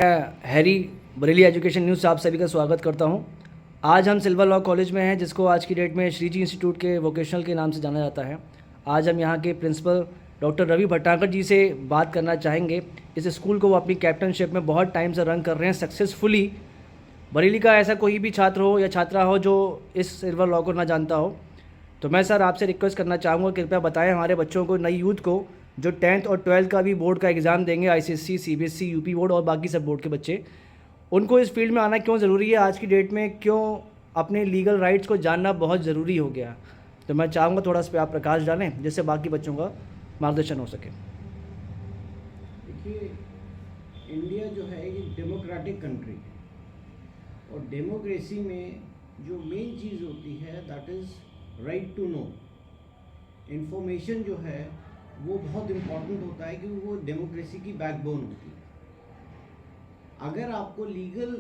Harry Bareilly education news से आप सभी का स्वागत करता हूं। आज हम सिल्वर लॉ कॉलेज में हैं, जिसको आज की डेट में श्री जी इंस्टीट्यूट के वोकेशनल के नाम से जाना जाता है। आज हम यहां के प्रिंसिपल डॉक्टर रवि भट्टागर जी से बात करना चाहेंगे। इस स्कूल को वो अपनी कैप्टनशिप में बहुत टाइम से रन कर रहे हैं सक्सेसफुली। बरेली का ऐसा कोई भी छात्र हो या छात्रा हो जो इस सिल्वर लॉ को ना जानता हो, तो मैं सर आपसे रिक्वेस्ट करना चाहूँगा, कृपया बताएं हमारे बच्चों को, नई यूथ को, जो 10th और 12th का भी बोर्ड का एग्ज़ाम देंगे, आईसीएसई, सीबीएसई, यूपी बोर्ड और बाकी सब बोर्ड के बच्चे, उनको इस फील्ड में आना क्यों ज़रूरी है, आज की डेट में क्यों अपने लीगल राइट्स को जानना बहुत ज़रूरी हो गया। तो मैं चाहूँगा थोड़ा इस पर आप प्रकाश डालें, जिससे बाकी बच्चों का मार्गदर्शन हो सके। देखिए, इंडिया जो है एक डेमोक्रेटिक कंट्री है, और डेमोक्रेसी में जो मेन चीज़ होती है that is right to know. Information जो है वो बहुत इम्पॉर्टेंट होता है, क्योंकि वो डेमोक्रेसी की बैकबोन होती है। अगर आपको लीगल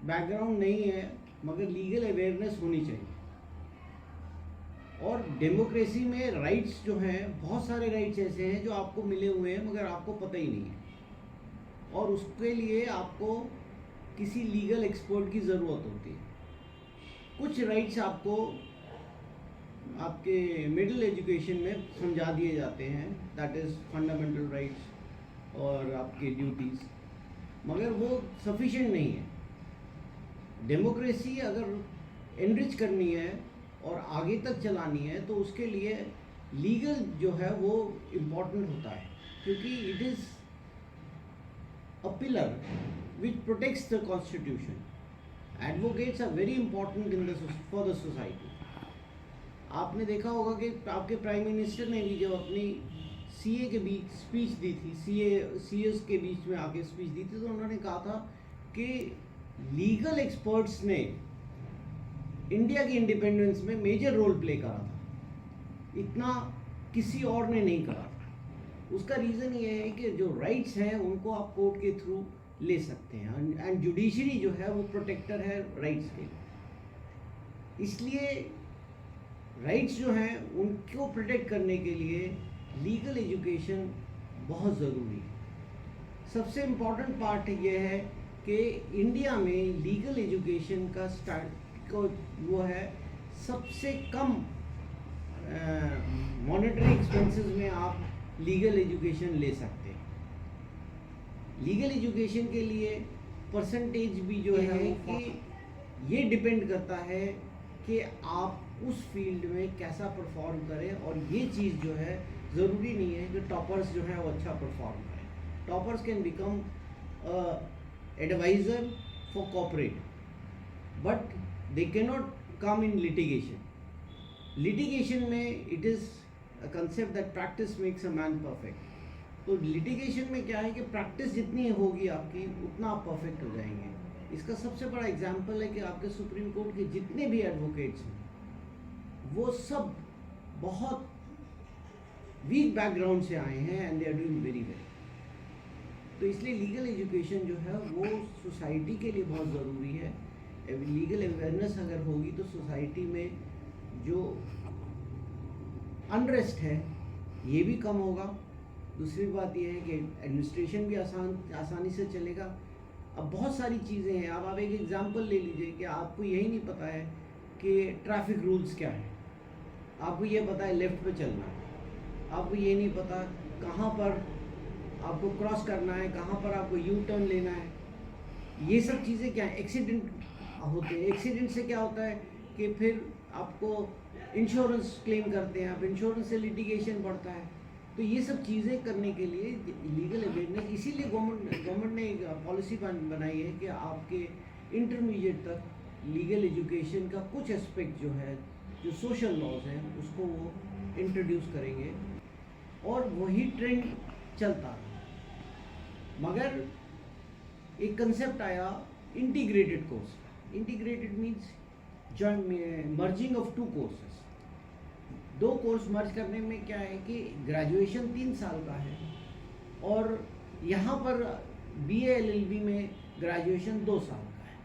बैकग्राउंड नहीं है मगर लीगल अवेयरनेस होनी चाहिए। और डेमोक्रेसी में राइट्स जो हैं, बहुत सारे राइट्स ऐसे हैं जो आपको मिले हुए हैं मगर आपको पता ही नहीं है, और उसके लिए आपको किसी लीगल एक्सपर्ट की ज़रूरत होती है। कुछ राइट्स आपको आपके मिडिल एजुकेशन में समझा दिए जाते हैं, दैट इज़ फंडामेंटल राइट्स और आपके ड्यूटीज़, मगर वो सफिशिएंट नहीं है। डेमोक्रेसी अगर एनरिच करनी है और आगे तक चलानी है तो उसके लिए लीगल जो है वो इम्पॉर्टेंट होता है, क्योंकि it is a pillar which protects the constitution. Advocates are very important in the for the society. आपने देखा होगा कि आपके प्राइम मिनिस्टर ने भी जब अपनी सीए के बीच स्पीच दी थी, सीएस के बीच में आके स्पीच दी थी, तो उन्होंने कहा था कि लीगल एक्सपर्ट्स ने इंडिया की इंडिपेंडेंस में मेजर रोल प्ले करा था, इतना किसी और ने नहीं करा था। उसका रीज़न ये है कि जो राइट्स हैं उनको आप कोर्ट के थ्रू ले सकते हैं, एंड जुडिशरी जो है वो प्रोटेक्टर है राइट्स के। इसलिए राइट्स जो हैं उनको प्रोटेक्ट करने के लिए लीगल एजुकेशन बहुत ज़रूरी है। सबसे इम्पॉर्टेंट पार्ट ये है कि इंडिया में लीगल एजुकेशन का स्टार्ट को वो है सबसे कम मॉनेटरी एक्सपेंसेस में आप लीगल एजुकेशन ले सकते हैं। लीगल एजुकेशन के लिए परसेंटेज भी जो है कि ये डिपेंड करता है कि आप उस फील्ड में कैसा परफॉर्म करें, और ये चीज़ जो है ज़रूरी नहीं है कि टॉपर्स जो है वो अच्छा परफॉर्म करें। Toppers can become advisor for corporate, but they can not come in litigation. Litigation में it is a concept that practice makes a man perfect. तो लिटिगेशन में क्या है कि प्रैक्टिस जितनी होगी आपकी उतना आप परफेक्ट हो जाएंगे। इसका सबसे बड़ा एग्जाम्पल है कि आपके सुप्रीम कोर्ट के जितने भी एडवोकेट्स हैं वो सब बहुत वीक बैकग्राउंड से आए हैं, and they are doing very well. तो इसलिए लीगल एजुकेशन जो है वो सोसाइटी के लिए बहुत ज़रूरी है। लीगल अवेयरनेस अगर होगी तो सोसाइटी में जो अनरेस्ट है ये भी कम होगा। दूसरी बात यह है कि एडमिनिस्ट्रेशन भी आसानी से चलेगा। अब बहुत सारी चीज़ें हैं। अब आप एक एग्जांपल ले लीजिए कि आपको यही नहीं पता है कि ट्रैफिक रूल्स क्या है। आपको ये पता है लेफ़्ट पे चलना है, आपको ये नहीं पता कहाँ पर आपको क्रॉस करना है, कहाँ पर आपको यू टर्न लेना है। ये सब चीज़ें क्या है, एक्सीडेंट होते हैं। एक्सीडेंट से क्या होता है कि फिर आपको इंश्योरेंस क्लेम करते हैं, आप इंश्योरेंस से लिटिगेशन बढ़ता है। तो ये सब चीज़ें करने के लिए लीगल अवेयरनेस, इसीलिए गवर्नमेंट ने एक पॉलिसी बनाई है कि आपके इंटरमीडिएट तक लीगल एजुकेशन का कुछ एस्पेक्ट जो है, जो सोशल लॉज हैं, उसको वो इंट्रोड्यूस करेंगे, और वही ट्रेंड चलता है। मगर एक कंसेप्ट आया integrated course. Integrated means merging of two courses. दो कोर्स मर्ज करने में क्या है कि ग्रेजुएशन 3 साल का है, और यहाँ पर बीए एलएलबी में ग्रेजुएशन 2 साल का है।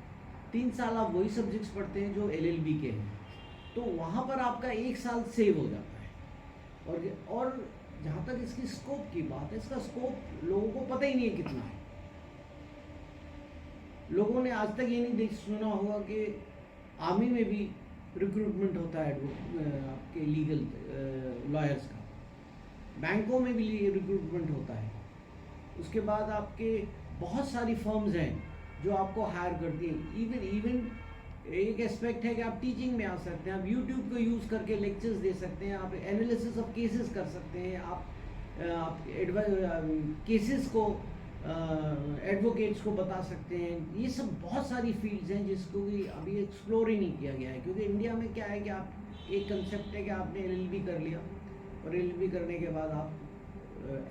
3 साल आप वही सब्जेक्ट्स पढ़ते हैं जो एलएलबी के हैं, तो वहाँ पर आपका 1 साल सेव हो जाता है। और जहाँ तक इसकी स्कोप की बात है, इसका स्कोप लोगों को पता ही नहीं है कितना है। लोगों ने आज तक ये नहीं सुना होगा कि आर्मी में भी रिक्रूटमेंट होता है आपके लीगल लॉयर्स का, बैंकों में भी रिक्रूटमेंट होता है। उसके बाद आपके बहुत सारी फर्म्स हैं जो आपको हायर करती हैं। इवन एक एस्पेक्ट है कि आप टीचिंग में आ सकते हैं, आप यूट्यूब को यूज़ करके लेक्चर्स दे सकते हैं, आप एनालिसिस ऑफ केसेस कर सकते हैं, आप केसेस को एडवोकेट्स को बता सकते हैं। ये सब बहुत सारी फील्ड्स हैं जिसको कि अभी एक्सप्लोर ही नहीं किया गया है, क्योंकि इंडिया में क्या है कि आप एक कंसेप्ट है कि आपने एलएलबी कर लिया और एलएलबी करने के बाद आप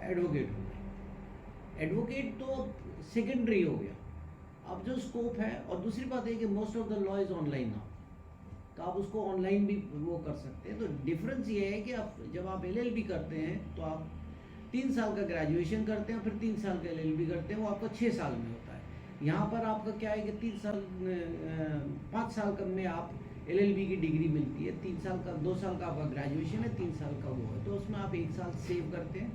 एडवोकेट हो गए। एडवोकेट तो सेकेंडरी हो गया, अब जो स्कोप है। और दूसरी बात है कि most of the law is online now, तो आप उसको ऑनलाइन भी वो कर सकते हैं। तो डिफरेंस ये है कि आप जब आप एलएलबी करते हैं तो आप 3 साल का ग्रेजुएशन करते हैं, फिर 3 साल का एलएलबी करते हैं, वो आपका 6 साल में होता है। यहाँ पर आपका क्या है कि 5 साल का में आप एलएलबी की डिग्री मिलती है, 3 साल का 2 साल का आपका ग्रेजुएशन है, 3 साल का वो है, तो उसमें आप 1 साल सेव करते हैं,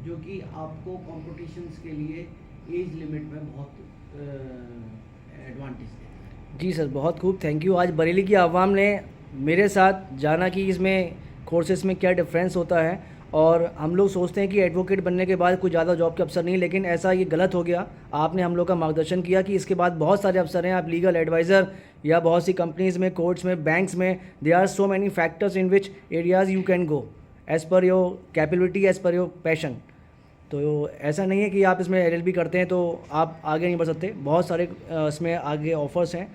जो कि आपको कॉम्पिटिशन्स के लिए एज लिमिट में बहुत एडवांटेज देता है। जी सर, बहुत खूब, थैंक यू। आज बरेली की आवाम ने मेरे साथ जाना कि इसमें कोर्सेज में क्या डिफरेंस होता है, और हम लोग सोचते हैं कि एडवोकेट बनने के बाद कुछ ज़्यादा जॉब के अवसर नहीं, लेकिन ऐसा ये गलत हो गया। आपने हम लोग का मार्गदर्शन किया कि इसके बाद बहुत सारे अवसर हैं, आप लीगल एडवाइज़र या बहुत सी कंपनीज़ में, कोर्ट्स में, बैंक्स में, they are so many factors in which areas you can go as per your capability, as per your passion. तो ऐसा नहीं है कि आप इसमें एलएलबी करते हैं तो आप आगे नहीं बढ़ सकते, बहुत सारे इसमें आगे ऑफ़र्स हैं।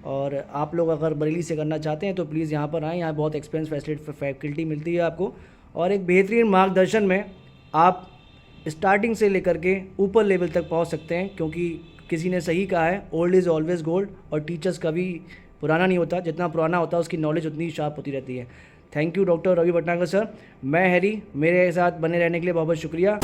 और आप लोग अगर बरेली से करना चाहते हैं तो प्लीज़ यहाँ पर आएँ, यहाँ बहुत एक्सपीरियंस फैकल्टी मिलती है आपको, और एक बेहतरीन मार्गदर्शन में आप स्टार्टिंग से लेकर के ऊपर लेवल तक पहुँच सकते हैं। क्योंकि किसी ने सही कहा है, ओल्ड इज़ ऑलवेज़ गोल्ड, और टीचर्स कभी पुराना नहीं होता, जितना पुराना होता है उसकी नॉलेज उतनी शार्प होती रहती है। Thank you doctor Ravi Bhatnagar sir. मैं हैरी, मेरे साथ बने रहने के लिए बहुत बहुत शुक्रिया।